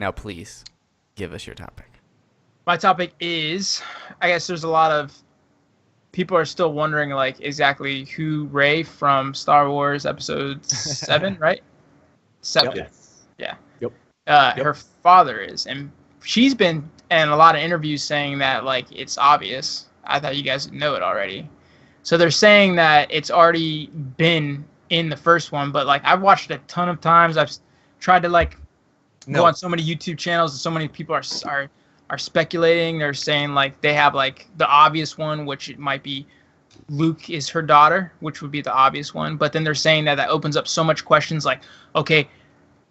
Now, please give us your topic. My topic is, I guess there's a lot of people are still wondering like exactly who Rey from Star Wars Episode 7, right? 7. Yep. Yeah. Yep. Her father is, and she's been in a lot of interviews saying that like it's obvious. I thought you guys would know it already. So they're saying that it's already been in the first one, but like I've watched it a ton of times. I've tried to like go on so many YouTube channels, and so many people are speculating. They're saying like they have like the obvious one, which it might be Luke is her daughter, which would be the obvious one. But then they're saying that opens up so much questions like, okay,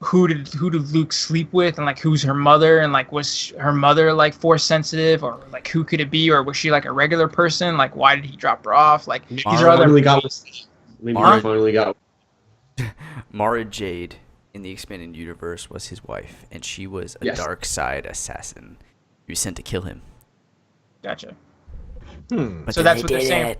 who did Luke sleep with, and like who's her mother, and like was her mother like force sensitive, or like who could it be, or was she like a regular person? Like why did he drop her off? Like these are other. Finally got. Mara Jade in the expanded universe was his wife, and she was a dark side assassin. He was sent to kill him. Gotcha. But so that's what they're saying.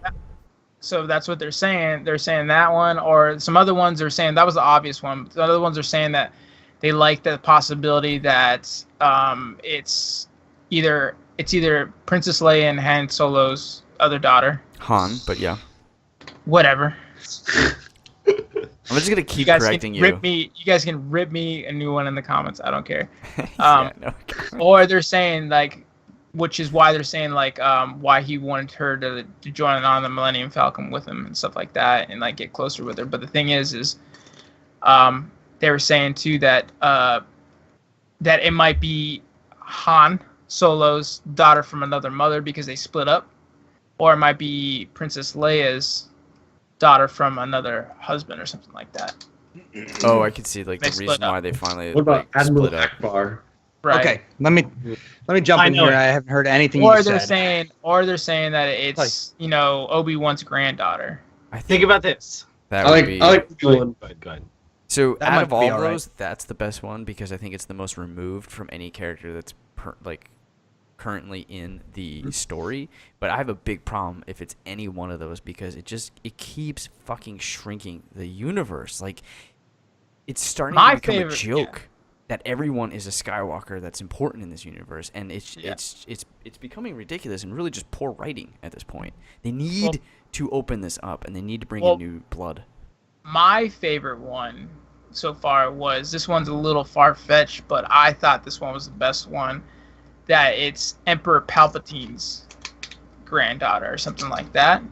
So that's what they're saying. They're saying that one, or some other ones are saying that was the obvious one. The other ones are saying that they like the possibility that it's either Princess Leia and Han Solo's other daughter. Han, but yeah. Whatever. I'm just gonna keep correcting you. You guys can rip me a new one in the comments. I don't care. Or they're saying like, which is why they're saying like why he wanted her to join on the Millennium Falcon with him and stuff like that, and like get closer with her. But the thing is they were saying too that that it might be Han Solo's daughter from another mother because they split up, or it might be Princess Leia's daughter from another husband or something like that. Oh, I could see like the reason why they finally what about Admiral split up. Akbar? Right. Okay, let me jump in here. I haven't heard anything you said. Or they're saying that it's Obi-Wan's granddaughter. I think about this. That I would be. like Go ahead. So That out of might all be of all those, that's the best one because I think it's the most removed from any character that's currently in the story. But I have a big problem if it's any one of those because it keeps fucking shrinking the universe. Like it's starting to become a joke that everyone is a Skywalker that's important in this universe, and it's becoming ridiculous and really just poor writing at this point. They need to open this up, and they need to bring in new blood. My favorite one so far was, this one's a little far-fetched, but I thought this one was the best one, that it's Emperor Palpatine's granddaughter or something like that.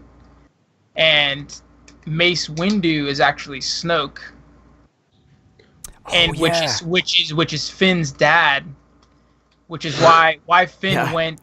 And Mace Windu is actually Snoke. And which is Finn's dad, which is why Finn went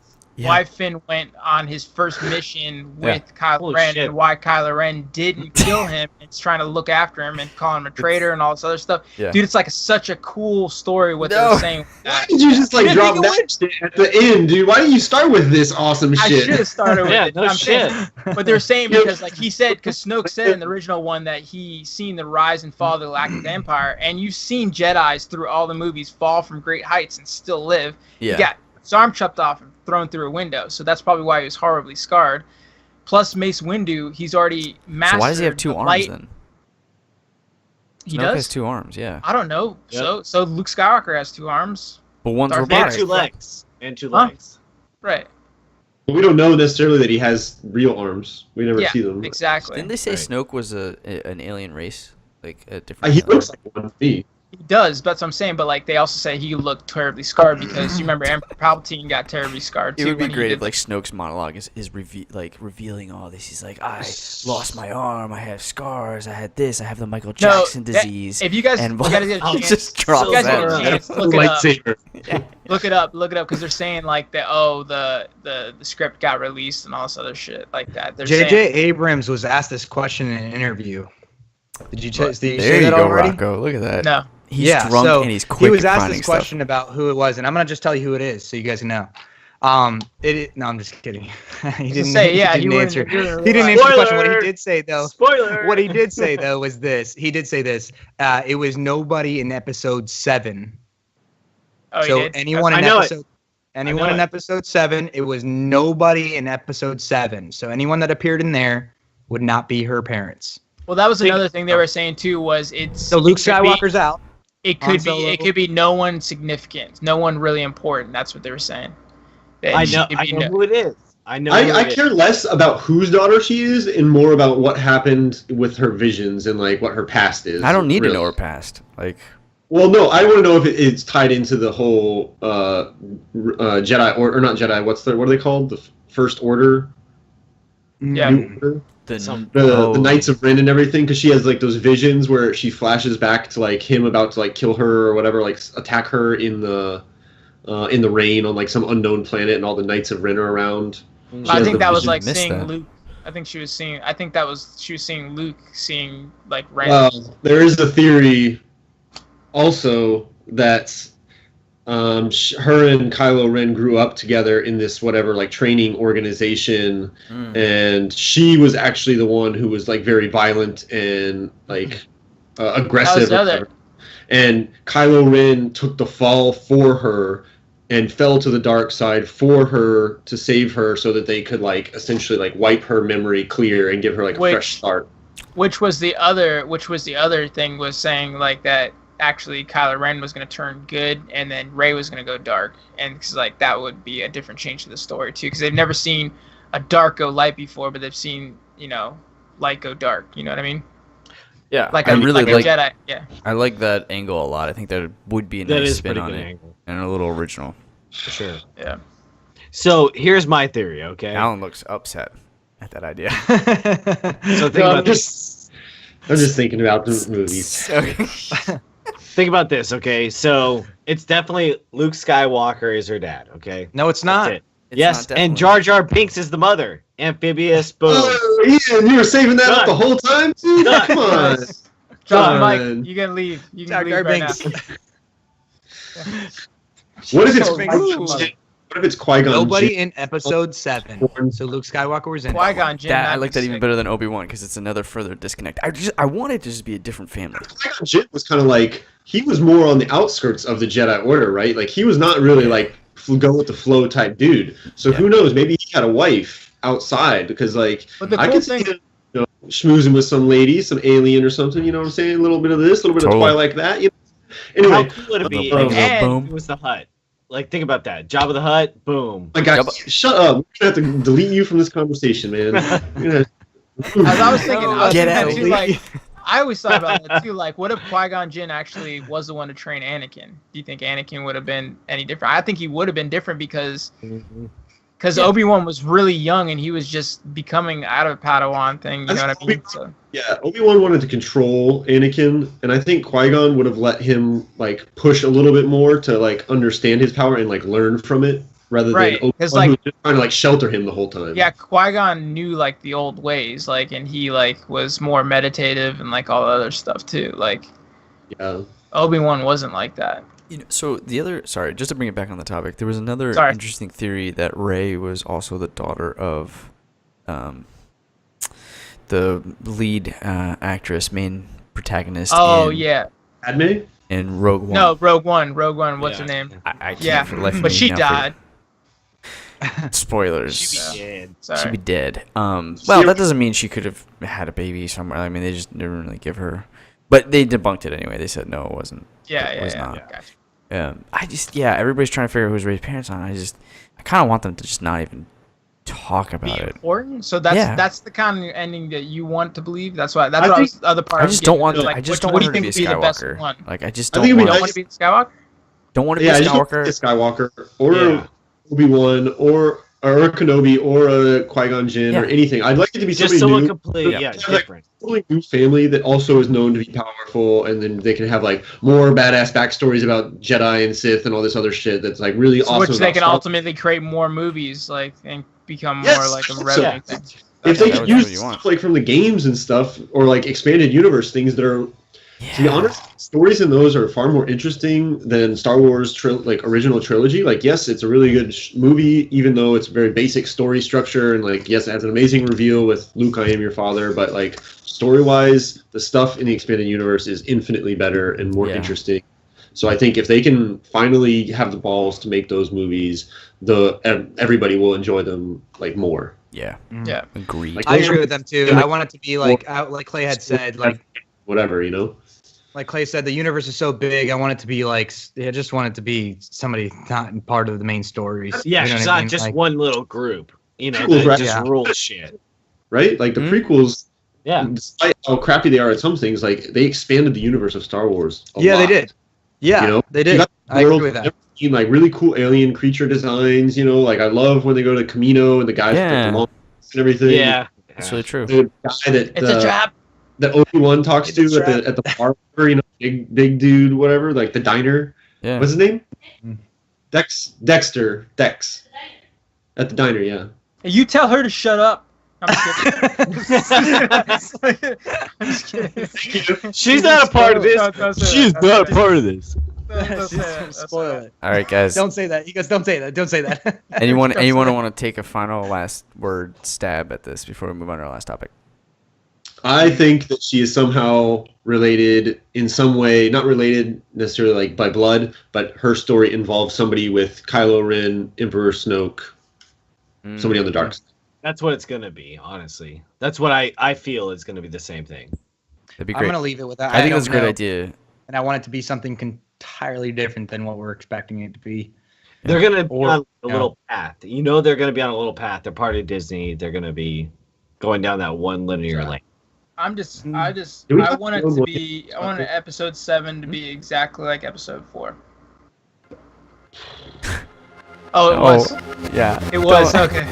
on his first mission with Kylo Ren, and why Kylo Ren didn't kill him. It's trying to look after him and call him a traitor and all this other stuff. Dude, it's like such a cool story what they're saying. Why did you just drop that shit at the end, dude? Why didn't you start with this awesome shit? I should have started with it. No shit. But they're saying because like he said, because Snoke said in the original one that he seen the rise and fall of the Galactic Empire, and you've seen Jedis through all the movies fall from great heights and still live. Yeah. He got his arm chopped off and thrown through a window, so that's probably why he was horribly scarred. Plus Mace Windu, he's already mastered. So why does he have two arms then? He Snoke does? has two arms, yeah. I don't know. Yep. So Luke Skywalker has two arms. But one's Darth robotic. And two legs. And two legs. Right. But we don't know necessarily that he has real arms. We never see them. Exactly. Didn't they say Snoke was an alien race? Like a different... He looks like one to me. He does, that's what I'm saying. But like they also say he looked terribly scarred because you remember Emperor Palpatine got terribly scarred too. It would be great if like Snoke's monologue is revealing all this. He's like, I lost my arm, I have scars, I had this, I have the Michael Jackson disease. If you guys, get a chance, just drop look it up because they're saying like that. Oh, the script got released and all this other shit like that. J.J. Abrams was asked this question in an interview. Did you say there you that go, already? Rocco. Look at that. No. He's drunk and he's quick. He was asked this question about who it was, and I'm gonna just tell you who it is, so you guys know. No, I'm just kidding. He didn't answer. He didn't answer the question. What he did say though. Spoiler. What he did say though was this. He did say this. It was nobody in episode 7. Oh, so he did? anyone in episode 7, it was nobody in episode 7. So anyone that appeared in there would not be her parents. Well, that was another thing they were saying too. Was it's so Luke Skywalker's out. it could be no one significant, no one really important. That's what they were saying. I know who it is. I care less about whose daughter she is and more about what happened with her visions and like what her past is. I don't need to know her past. Like, well, no, I want to know if it's tied into the whole Jedi or not Jedi. What are they called? The First Order. Yeah. The Knights of Ren and everything, because she has like those visions where she flashes back to like him about to like kill her or whatever, like attack her in the rain on like some unknown planet, and all the Knights of Ren are around. I think that was like seeing Luke. I think she was seeing Luke seeing like Ren. There is a theory also that her and Kylo Ren grew up together in this whatever like training organization, and she was actually the one who was like very violent and like aggressive. And Kylo Ren took the fall for her and fell to the dark side for her to save her, so that they could like essentially like wipe her memory clear and give her like a fresh start. Which was the other thing, was saying like that. Actually, Kylo Ren was going to turn good, and then Rey was going to go dark, and cause, like that would be a different change to the story too, because they've never seen a dark go light before, but they've seen light go dark. You know what I mean? Yeah, like a Jedi. Yeah, I like that angle a lot. I think that would be a nice spin on it, and a little original. For sure. Yeah. So here's my theory. Okay. Alan looks upset at that idea. So think about this. I'm just thinking about the movies. Think about this, okay? So it's definitely Luke Skywalker is her dad, okay? No, it's not. Yes, and Jar Jar Binks is the mother. Amphibious, boom. Oh, Ian, you were saving that up the whole time, dude? Come on. Drop the mic. You can leave. You can leave right now. What if it's Qui-Gon? Nobody in Episode 7. So Luke Skywalker was in Qui-Gon Jinn. I like that even better than Obi-Wan, because it's another further disconnect. I want it to just be a different family. Qui-Gon Jinn was kind of like, he was more on the outskirts of the Jedi Order, right? Like, he was not really like go with the flow type dude. So who knows? Maybe he had a wife outside, because like I could see him, schmoozing with some lady, some alien or something. You know what I'm saying? A little bit of this, a little bit of Twilight that. You know? Anyway, how cool would it be if it was the Hutt? Like, think about that. Jabba the Hutt, boom. My God, shut up. We're going to have to delete you from this conversation, man. As I was thinking, I always thought about that too. Like, what if Qui-Gon Jinn actually was the one to train Anakin? Do you think Anakin would have been any different? I think he would have been different because Obi-Wan was really young and he was just becoming out of Padawan thing. You know what I mean? So. Yeah, Obi-Wan wanted to control Anakin, and I think Qui-Gon would have let him like push a little bit more to like understand his power and like learn from it, rather than Obi-Wan who was just trying to like shelter him the whole time. Yeah, Qui-Gon knew like the old ways, like, and he like was more meditative and like all the other stuff too. Like, yeah, Obi-Wan wasn't like that. So just to bring it back on the topic, there was another interesting theory that Rey was also the daughter of the lead main protagonist. Oh, yeah. Padme? In Rogue One. No, Rogue One. What's her name? I can't for the life of me. But she died. Spoilers. She'd be dead. Sorry. She'd be dead. Well, that doesn't mean she could have had a baby somewhere. I mean, they just didn't really give her. But they debunked it anyway. They said no, it wasn't. It was not. Gotcha. Everybody's trying to figure out who's Rey's parents on. I kind of want them to just not even talk about it. Important. So that's the kind of ending that you want to believe. That's what I was the other part. I just don't want. Like, I just don't want her to be a Skywalker. Like, I just don't want to be a Skywalker. Don't want to be a Skywalker. Skywalker or Obi-Wan or Kenobi or a Qui-Gon Jinn or anything. I'd like it to be just someone new. Completely different. Like, new family that also is known to be powerful, and then they can have like more badass backstories about Jedi and Sith and all this other shit that's like really awesome. Which they can ultimately create more movies, like, and become more like a revenue thing. If they could use stuff like from the games and stuff, or like expanded universe things that are, to be honest, stories in those are far more interesting than Star Wars original trilogy. Like, yes, it's a really good movie, even though it's very basic story structure, and like, yes, it has an amazing reveal with Luke, I am your father, but like story-wise, the stuff in the expanded universe is infinitely better and more interesting. So I think if they can finally have the balls to make those movies, everybody will enjoy them like more. Yeah. Yeah. Agreed. I agree with them too. I want it to be like Clay had said, like whatever, you know. like Clay said, the universe is so big. I want it to be like, I just want it to be somebody not part of the main stories. Yeah, You know she's what I not mean? just Like, one little group. You know, Prequels, that right? just Yeah. rules shit. Right? Like the prequels, Yeah. despite how crappy they are at some things, like they expanded the universe of Star Wars. A Yeah, lot, they did. Yeah, You know, they You did. got I world agree with I've that. never seen, like really cool alien creature designs. You know, like I love when they go to Camino and the guys with Yeah. like, the long and everything. That's really true. The guy that It's a trap. that Obi-Wan talks It's to a trap. at the bar, you know, big dude, whatever, like the diner. Yeah. What's his name? Mm. Dexter. Dex. At the diner, yeah. You tell her to shut up. I'm just kidding. I'm just kidding. She's not a part of this. Don't say She's that. not a part of this. Don't say that. Don't say Spoil that. it. All right, guys. Don't say that. You guys don't say that. Don't say that. Anyone Don't say that. want to take a final last word stab at this before we move on to our last topic? I think that she is somehow related in some way, not related necessarily like by blood, but her story involves somebody with Kylo Ren, Emperor Snoke, somebody on the dark side. That's what it's gonna be, honestly. That's what I feel is gonna be the same thing. That'd be I'm great. gonna leave it with that. I think don't that's a great know. idea. And I want it to be something entirely different than what we're expecting it to be. They're gonna be Or- on a yeah. little path. You know they're gonna be on a little path. They're part of Disney. They're gonna be going down that one linear lane. I Do we I have want it to to know be, I want episode 7 to be exactly like episode 4. Oh, it was. Yeah. It was, okay.